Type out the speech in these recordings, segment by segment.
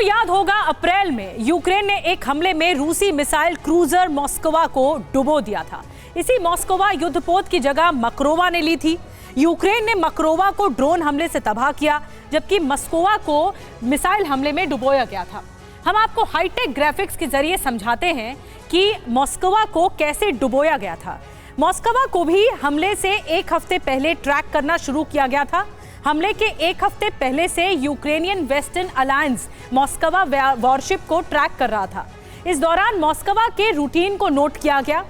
याद होगा अप्रैल में यूक्रेन ने एक हमले में रूसी मिसाइल क्रूजर मॉस्कोवा को डुबो दिया था। इसी मॉस्कोवा युद्धपोत की जगह मकरोवा ने ली थी। यूक्रेन ने मकरोवा को ड्रोन हमले से तबाह किया, जबकि मॉस्कोवा को मिसाइल हमले में डुबोया गया था। हम आपको हाईटेक ग्राफिक्स के जरिए समझाते हैं कि मॉस्कोवा को कैसे डुबोया गया था। मॉस्कोवा को भी हमले से एक हफ्ते पहले ट्रैक करना शुरू किया गया था। हमले के एक हफ्ते पहले से Ukrainian western alliance Moskva worship को ट्रैक कर रहा था। इस दौरान मॉस्कोवा के रूटीन को नोट किया गया।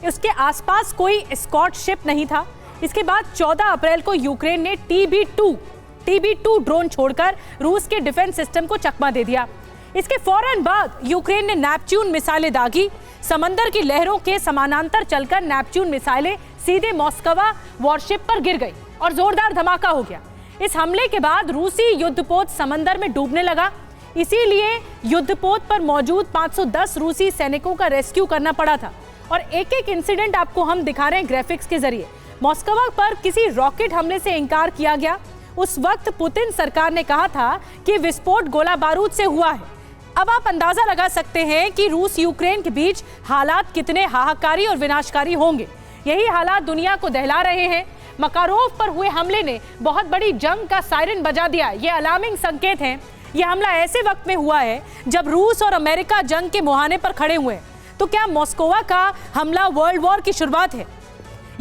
उसके आसपास कोई एस्कॉर्ट शिप नहीं था। इसके बाद 14 अप्रैल को यूक्रेन ने TB2 ड्रोन छोड़कर रूस के डिफेंस सिस्टम को चकमा दे दिया। इसके फौरन बाद यूक्रेन ने नेपच्यून मिसाइलें दागी। समंदर की लहरों के समानांतर चलकर नेपच्यून मिसाइलें सीधे मॉस्कोवा वॉरशिप पर गिर गई और जोरदार धमाका हो गया। इस हमले के बाद रूसी युद्धपोत समंदर में डूबने लगा। इसीलिए युद्धपोत पर मौजूद 510 रूसी सैनिकों का रेस्क्यू करना पड़ा था। और एक एक इंसिडेंट आपको हम दिखा रहे हैं ग्राफिक्स के जरिए। मॉस्कोवा पर किसी रॉकेट हमले से इनकार किया गया। उस वक्त पुतिन सरकार ने कहा था कि विस्फोट गोला बारूद से हुआ है। अब आप अंदाजा लगा सकते हैं कि रूस यूक्रेन के बीच हालात कितने हाहाकारी और विनाशकारी होंगे। यही हालात दुनिया को दहला रहे हैं। मकारोव पर हुए हमले ने बहुत बड़ी जंग का सायरन बजा दिया। ये अलार्मिंग संकेत हैं। यह हमला ऐसे वक्त में हुआ है जब रूस और अमेरिका जंग के मुहाने पर खड़े हुए हैं। तो क्या मॉस्कोवा का हमला वर्ल्ड वॉर की शुरुआत है?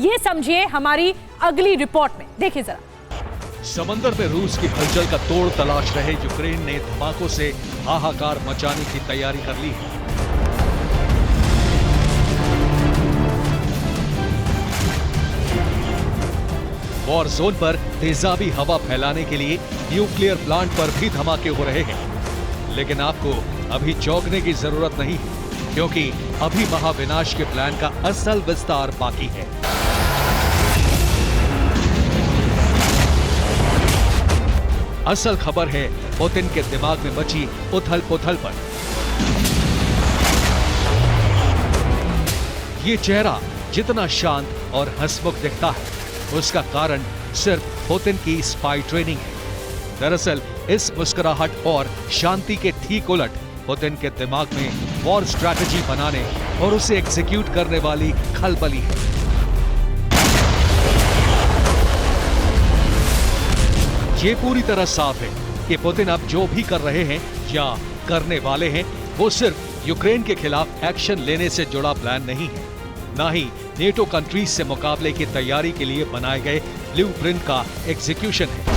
ये समझिए हमारी अगली रिपोर्ट में। देखिए जरा। समंदर में रूस की हलचल का तोड़ तलाश रहे यूक्रेन ने धमाकों से हाहाकार मचाने की तैयारी कर ली है। वॉर जोन पर तेजाबी हवा फैलाने के लिए न्यूक्लियर प्लांट पर भी धमाके हो रहे हैं। लेकिन आपको अभी चौंकने की जरूरत नहीं है, क्योंकि अभी महाविनाश के प्लान का असल विस्तार बाकी है। असल खबर है पुतिन के दिमाग में मची उथल पुथल पर। ये चेहरा जितना शांत और हंसमुख दिखता है, उसका कारण सिर्फ पुतिन की स्पाई ट्रेनिंग है। दरअसल इस मुस्कुराहट और शांति के ठीक उलट पुतिन के दिमाग में वॉर स्ट्रैटेजी बनाने और उसे एग्जीक्यूट करने वाली खलबली है। ये पूरी तरह साफ है कि पुतिन अब जो भी कर रहे हैं या करने वाले हैं, वो सिर्फ यूक्रेन के खिलाफ एक्शन लेने से जुड़ा प्लान नहीं है, ना ही नेटो कंट्रीज से मुकाबले की तैयारी के लिए बनाए गए ब्लूप्रिंट का एग्जीक्यूशन है।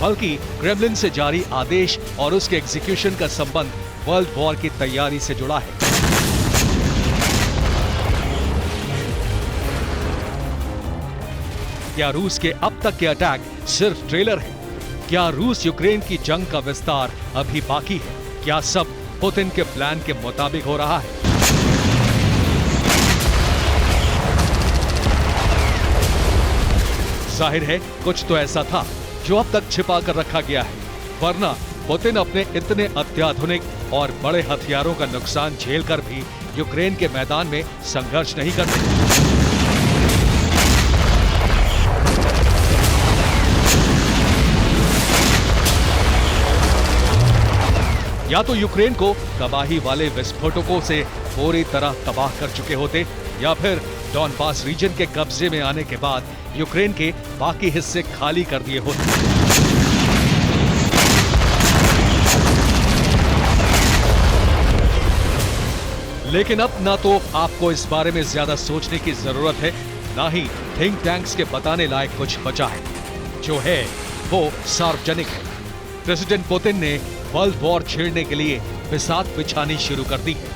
बल्कि क्रेमलिन से जारी आदेश और उसके एग्जीक्यूशन का संबंध वर्ल्ड वॉर की तैयारी से जुड़ा है। क्या रूस के अब तक के अटैक सिर्फ ट्रेलर है? क्या रूस यूक्रेन की जंग का विस्तार अभी बाकी है? क्या सब पुतिन के प्लान के मुताबिक हो रहा है? जाहिर है कुछ तो ऐसा था जो अब तक छिपा कर रखा गया है, वरना पुतिन अपने इतने अत्याधुनिक और बड़े हथियारों का नुकसान झेलकर भी यूक्रेन के मैदान में संघर्ष नहीं करते। या तो यूक्रेन को तबाही वाले विस्फोटकों से पूरी तरह तबाह कर चुके होते, या फिर डॉनबास रीजन के कब्जे में आने के बाद यूक्रेन के बाकी हिस्से खाली कर दिए होते। लेकिन अब ना तो आपको इस बारे में ज्यादा सोचने की जरूरत है, ना ही थिंक टैंक्स के बताने लायक कुछ बचा है। जो है वो सार्वजनिक है। प्रेसिडेंट पुतिन ने वर्ल्ड वॉर छेड़ने के लिए बिसात बिछानी शुरू कर दी है।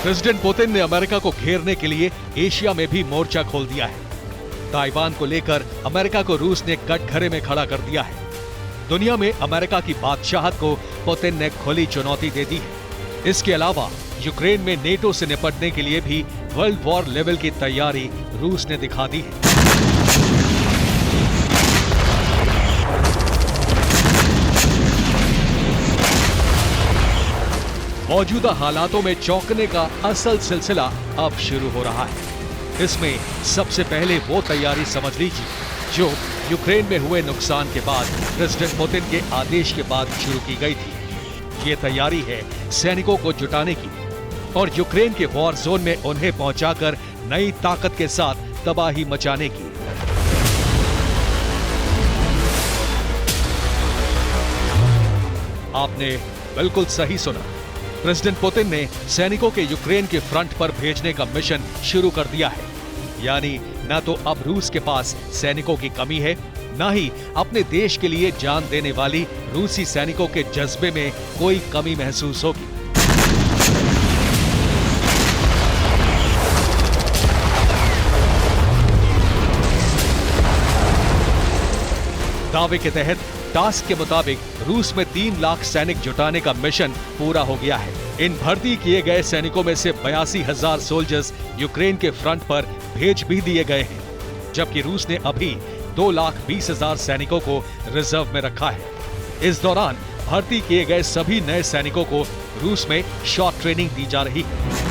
प्रेसिडेंट पुतिन ने अमेरिका को घेरने के लिए एशिया में भी मोर्चा खोल दिया है। ताइवान को लेकर अमेरिका को रूस ने कटघरे में खड़ा कर दिया है। दुनिया में अमेरिका की बादशाहत को पुतिन ने खुली चुनौती दे दी है। इसके अलावा यूक्रेन में नेटो से निपटने के लिए भी वर्ल्ड वॉर लेवल की तैयारी रूस ने दिखा दी है। मौजूदा हालातों में चौंकने का असल सिलसिला अब शुरू हो रहा है। इसमें सबसे पहले वो तैयारी समझ लीजिए जो यूक्रेन में हुए नुकसान के बाद प्रेसिडेंट पुतिन के आदेश के बाद शुरू की गई थी। ये तैयारी है सैनिकों को जुटाने की और यूक्रेन के वॉर जोन में उन्हें पहुंचाकर नई ताकत के साथ तबाही मचाने की। आपने बिल्कुल सही सुना। प्रेसिडेंट पुतिन ने सैनिकों के यूक्रेन के फ्रंट पर भेजने का मिशन शुरू कर दिया है। यानी न तो अब रूस के पास सैनिकों की कमी है, न ही अपने देश के लिए जान देने वाली रूसी सैनिकों के जज्बे में कोई कमी महसूस होगी। दावे के तहत टास्क के मुताबिक रूस में 3 लाख सैनिक जुटाने का मिशन पूरा हो गया है। इन भर्ती किए गए सैनिकों में से 82,000 सोल्जर्स यूक्रेन के फ्रंट पर भेज भी दिए गए हैं, जबकि रूस ने अभी 2,20,000 सैनिकों को रिजर्व में रखा है। इस दौरान भर्ती किए गए सभी नए सैनिकों को रूस में शॉर्ट ट्रेनिंग दी जा रही है।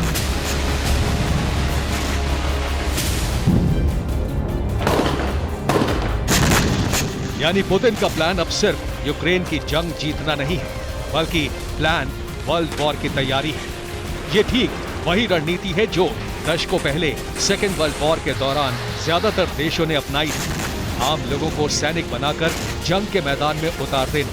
यानी पुतिन का प्लान अब सिर्फ यूक्रेन की जंग जीतना नहीं है, बल्कि प्लान वर्ल्ड वॉर की तैयारी है। ये ठीक वही रणनीति है जो दशकों पहले सेकेंड वर्ल्ड वॉर के दौरान ज्यादातर देशों ने अपनाई थी, आम लोगों को सैनिक बनाकर जंग के मैदान में उतार देना।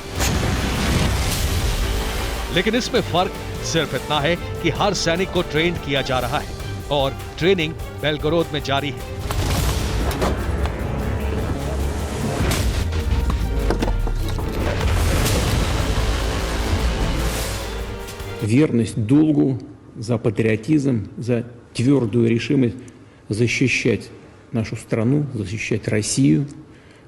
लेकिन इसमें फर्क सिर्फ इतना है कि हर सैनिक को ट्रेन किया जा रहा है और ट्रेनिंग बेलगोरोद में जारी है। Верность долгу, за патриотизм, за твердую решимость защищать нашу страну, защищать Россию,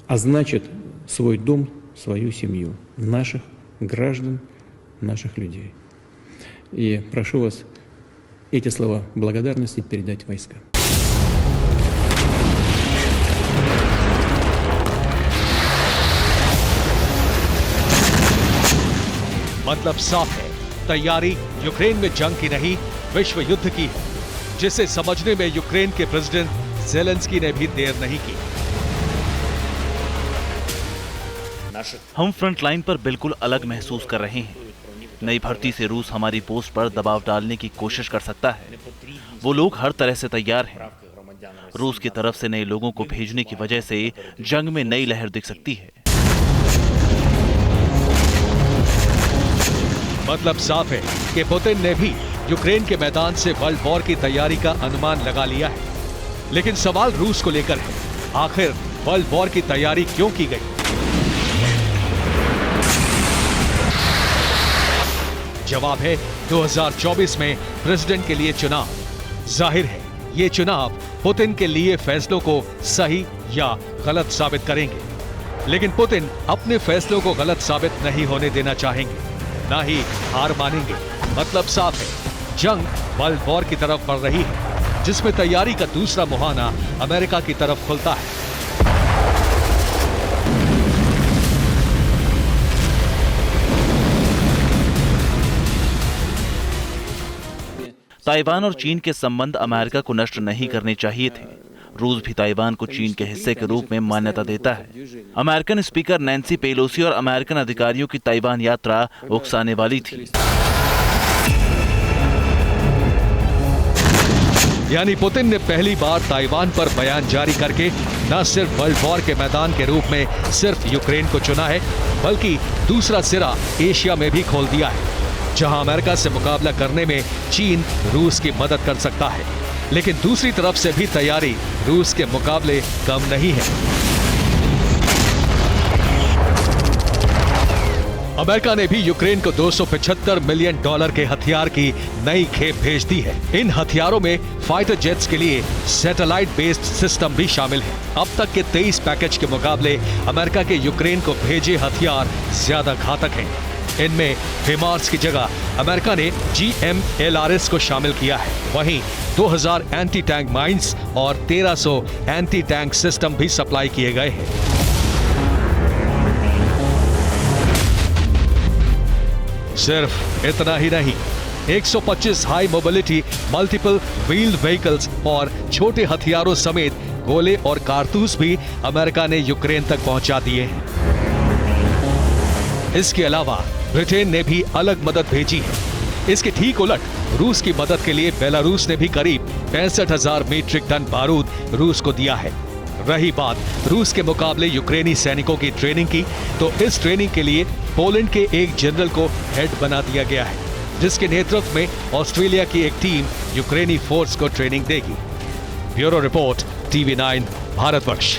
а значит свой дом, свою семью, наших граждан, наших людей. И прошу вас эти слова благодарности передать войскам. मतलब साफ है, तैयारी यूक्रेन में जंग की नहीं, विश्व युद्ध की है, जिसे समझने में यूक्रेन के प्रेसिडेंट ज़ेलेंस्की ने भी देर नहीं की। हम फ्रंट लाइन पर बिल्कुल अलग महसूस कर रहे हैं। नई भर्ती से रूस हमारी पोस्ट पर दबाव डालने की कोशिश कर सकता है। वो लोग हर तरह से तैयार हैं। रूस की तरफ से नए लोगों को भेजने की वजह से जंग में नई लहर दिख सकती है। मतलब साफ है कि पुतिन ने भी यूक्रेन के मैदान से वर्ल्ड वॉर की तैयारी का अनुमान लगा लिया है। लेकिन सवाल रूस को लेकर है, आखिर वर्ल्ड वॉर की तैयारी क्यों की गई? जवाब है 2024 में प्रेसिडेंट के लिए चुनाव। जाहिर है ये चुनाव पुतिन के लिए फैसलों को सही या गलत साबित करेंगे, लेकिन पुतिन अपने फैसलों को गलत साबित नहीं होने देना चाहेंगे, ना ही हार मानेंगे। मतलब साफ है, जंग वर्ल्ड वॉर की तरफ बढ़ रही है, जिसमें तैयारी का दूसरा मुहाना अमेरिका की तरफ खुलता है। ताइवान और चीन के संबंध अमेरिका को नष्ट नहीं करने चाहिए थे। रूस भी ताइवान को चीन के हिस्से के रूप में मान्यता देता है। अमेरिकन स्पीकर नैन्सी पेलोसी और अमेरिकन अधिकारियों की ताइवान यात्रा उकसाने वाली थी। यानी पुतिन ने पहली बार ताइवान पर बयान जारी करके न सिर्फ वर्ल्ड वॉर के मैदान के रूप में सिर्फ यूक्रेन को चुना है, बल्कि दूसरा सिरा एशिया में भी खोल दिया है, जहां अमेरिका से मुकाबला करने में चीन रूस की मदद कर सकता है। लेकिन दूसरी तरफ से भी तैयारी रूस के मुकाबले कम नहीं है। अमेरिका ने भी यूक्रेन को $275 मिलियन के हथियार की नई खेप भेज दी है। इन हथियारों में फाइटर जेट्स के लिए सैटेलाइट बेस्ड सिस्टम भी शामिल है। अब तक के 23 पैकेज के मुकाबले अमेरिका के यूक्रेन को भेजे हथियार ज्यादा घातक हैं। इनमें हिमार्स की जगह अमेरिका ने GMLRS को शामिल किया है। वहीं 2000 एंटी टैंक माइंस और 1300 एंटी टैंक सिस्टम भी सप्लाई किए गए हैं। सिर्फ इतना ही नहीं, 125 high mobility multiple wheeled vehicles और छोटे हथियारों समेत गोले और कारतूस भी अमेरिका ने यूक्रेन तक पहुंचा दिए हैं। इसके अलावा ब्रिटेन ने भी अलग मदद भेजी है। इसके ठीक उलट रूस की मदद के लिए बेलारूस ने भी करीब 65,000 मीट्रिक टन बारूद रूस को दिया है। रही बात रूस के मुकाबले यूक्रेनी सैनिकों की ट्रेनिंग की, तो इस ट्रेनिंग के लिए पोलैंड के एक जनरल को हेड बना दिया गया है, जिसके नेतृत्व में ऑस्ट्रेलिया की एक टीम यूक्रेनी फोर्स को ट्रेनिंग देगी। Bureau report, TV9 Bharatvarsh.